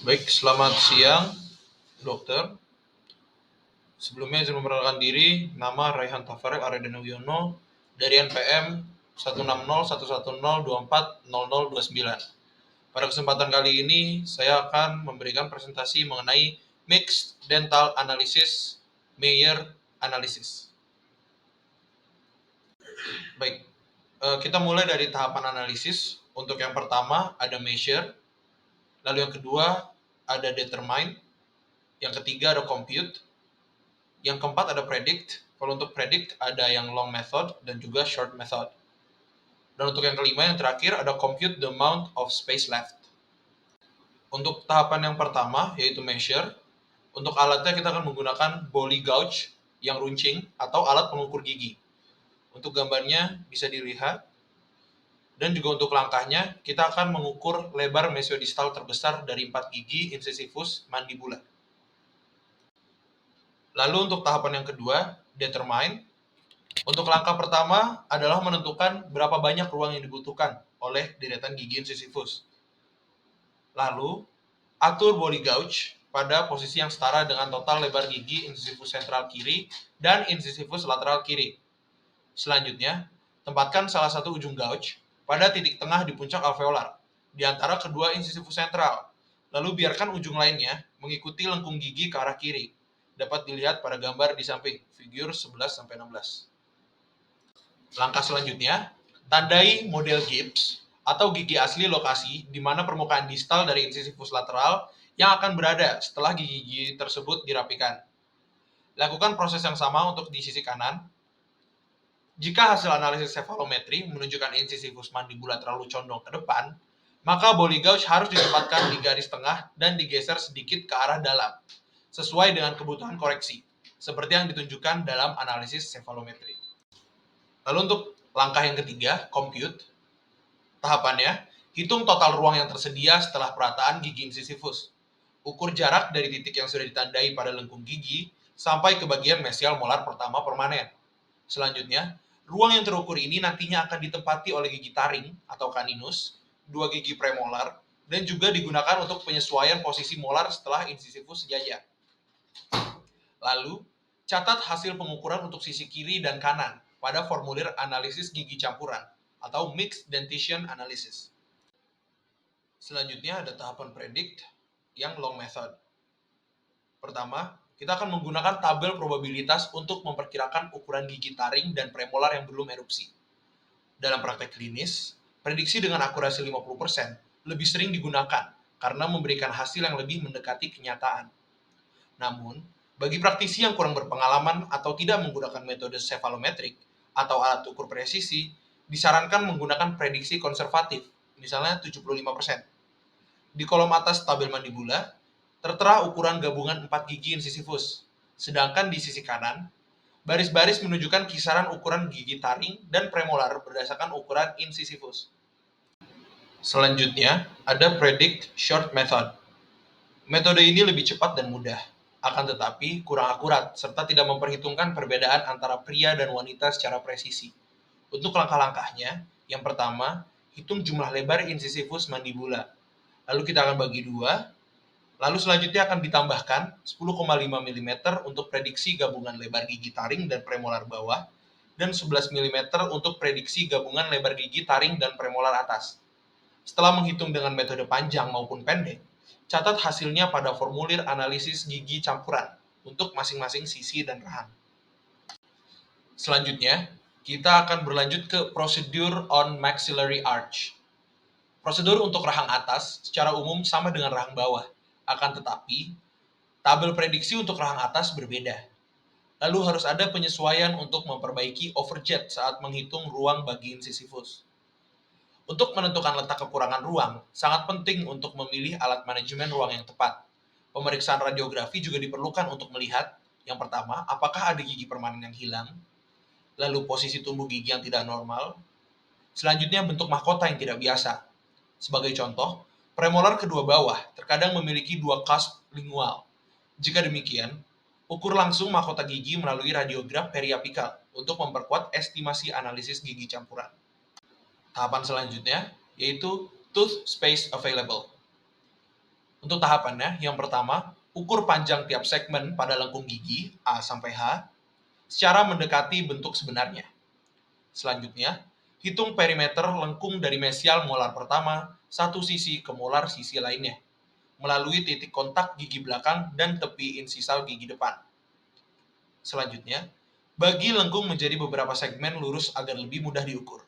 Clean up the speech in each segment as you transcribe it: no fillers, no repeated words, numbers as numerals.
Baik, selamat siang, dokter. Sebelumnya izin memperkenalkan diri, nama Raihan Tafarel Aradana Wiono dari NPM 16011024029. Pada kesempatan kali ini, saya akan memberikan presentasi mengenai Mixed Dental Analysis, Mayer Analysis. Baik, kita mulai dari tahapan analisis. Untuk yang pertama ada measure, lalu yang kedua ada determine, yang ketiga ada compute, yang keempat ada predict. Kalau untuk predict ada yang long method dan juga short method. Dan untuk yang kelima yang terakhir ada compute the amount of space left. Untuk tahapan yang pertama yaitu measure, untuk alatnya kita akan menggunakan Bowley gauge yang runcing atau alat pengukur gigi. Untuk gambarnya bisa dilihat. Dan juga untuk langkahnya, kita akan mengukur lebar mesiodistal terbesar dari 4 gigi incisivus mandibula. Lalu untuk tahapan yang kedua, determine. Untuk langkah pertama adalah menentukan berapa banyak ruang yang dibutuhkan oleh deretan gigi incisivus. Lalu, atur Bowley gauge pada posisi yang setara dengan total lebar gigi incisivus sentral kiri dan incisivus lateral kiri. Selanjutnya, tempatkan salah satu ujung gauge pada titik tengah di puncak alveolar, di antara kedua incisivus sentral. Lalu biarkan ujung lainnya mengikuti lengkung gigi ke arah kiri. Dapat dilihat pada gambar di samping, figur 11-16. Langkah selanjutnya, tandai model Gibbs atau gigi asli lokasi di mana permukaan distal dari incisivus lateral yang akan berada setelah gigi tersebut dirapikan. Lakukan proses yang sama untuk di sisi kanan. Jika hasil analisis cefalometri menunjukkan incisivus mandibula terlalu condong ke depan, maka Bowley gauge harus ditempatkan di garis tengah dan digeser sedikit ke arah dalam, sesuai dengan kebutuhan koreksi, seperti yang ditunjukkan dalam analisis cefalometri. Lalu untuk langkah yang ketiga, compute. Tahapannya, hitung total ruang yang tersedia setelah perataan gigi incisivus. Ukur jarak dari titik yang sudah ditandai pada lengkung gigi sampai ke bagian mesial molar pertama permanen. Selanjutnya, ruang yang terukur ini nantinya akan ditempati oleh gigi taring atau caninus, 2 gigi premolar, dan juga digunakan untuk penyesuaian posisi molar setelah incisivus sejajar. Lalu, catat hasil pengukuran untuk sisi kiri dan kanan pada formulir analisis gigi campuran atau Mixed Dentition Analysis. Selanjutnya ada tahapan predict yang long method. Pertama, kita akan menggunakan tabel probabilitas untuk memperkirakan ukuran gigi taring dan premolar yang belum erupsi. Dalam praktek klinis, prediksi dengan akurasi 50% lebih sering digunakan karena memberikan hasil yang lebih mendekati kenyataan. Namun, bagi praktisi yang kurang berpengalaman atau tidak menggunakan metode cefalometrik atau alat ukur presisi, disarankan menggunakan prediksi konservatif, misalnya 75%. Di kolom atas tabel mandibula, tertera ukuran gabungan 4 gigi incisivus, sedangkan di sisi kanan, baris-baris menunjukkan kisaran ukuran gigi taring dan premolar berdasarkan ukuran incisivus. Selanjutnya, ada predict short method. Metode ini lebih cepat dan mudah, akan tetapi kurang akurat serta tidak memperhitungkan perbedaan antara pria dan wanita secara presisi. Untuk langkah-langkahnya, yang pertama, hitung jumlah lebar incisivus mandibula. Lalu kita akan bagi dua. Lalu selanjutnya akan ditambahkan 10,5 mm untuk prediksi gabungan lebar gigi taring dan premolar bawah, dan 11 mm untuk prediksi gabungan lebar gigi taring dan premolar atas. Setelah menghitung dengan metode panjang maupun pendek, catat hasilnya pada formulir analisis gigi campuran untuk masing-masing sisi dan rahang. Selanjutnya, kita akan berlanjut ke prosedur on maxillary arch. Prosedur untuk rahang atas secara umum sama dengan rahang bawah, akan tetapi tabel prediksi untuk rahang atas berbeda. Lalu harus ada penyesuaian untuk memperbaiki overjet saat menghitung ruang bagi incisivus. Untuk menentukan letak kekurangan ruang, sangat penting untuk memilih alat manajemen ruang yang tepat. Pemeriksaan radiografi juga diperlukan untuk melihat, yang pertama, apakah ada gigi permanen yang hilang, lalu posisi tumbuh gigi yang tidak normal, selanjutnya bentuk mahkota yang tidak biasa. Sebagai contoh, premolar kedua bawah terkadang memiliki 2 cusp lingual. Jika demikian, ukur langsung mahkota gigi melalui radiogram periapikal untuk memperkuat estimasi analisis gigi campuran. Tahapan selanjutnya yaitu tooth space available. Untuk tahapannya, yang pertama, ukur panjang tiap segmen pada lengkung gigi A sampai H secara mendekati bentuk sebenarnya. Selanjutnya, hitung perimeter lengkung dari mesial molar pertama satu sisi ke molar sisi lainnya melalui titik kontak gigi belakang dan tepi insisal gigi depan. Selanjutnya, bagi lengkung menjadi beberapa segmen lurus agar lebih mudah diukur.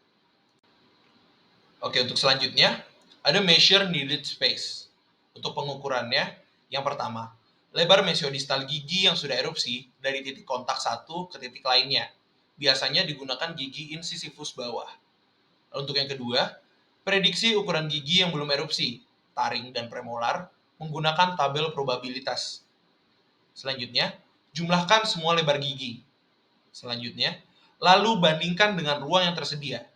Oke, untuk selanjutnya, ada measure needed space. Untuk pengukurannya, yang pertama, lebar mesiodistal gigi yang sudah erupsi dari titik kontak satu ke titik lainnya. Biasanya digunakan gigi insisifus bawah. Untuk yang kedua, prediksi ukuran gigi yang belum erupsi, taring dan premolar, menggunakan tabel probabilitas. Selanjutnya, jumlahkan semua lebar gigi. Selanjutnya, lalu bandingkan dengan ruang yang tersedia.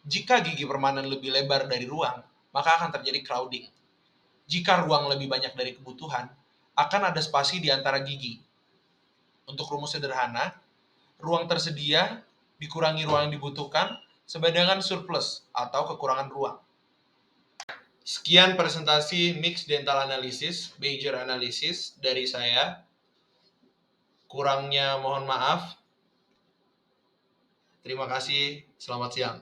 Jika gigi permanen lebih lebar dari ruang, maka akan terjadi crowding. Jika ruang lebih banyak dari kebutuhan, akan ada spasi di antara gigi. Untuk rumus sederhana, ruang tersedia dikurangi ruang yang dibutuhkan sama dengan surplus atau kekurangan ruang. Sekian presentasi Mixed Dental Analysis, Major Analysis dari saya. Kurangnya mohon maaf. Terima kasih, selamat siang.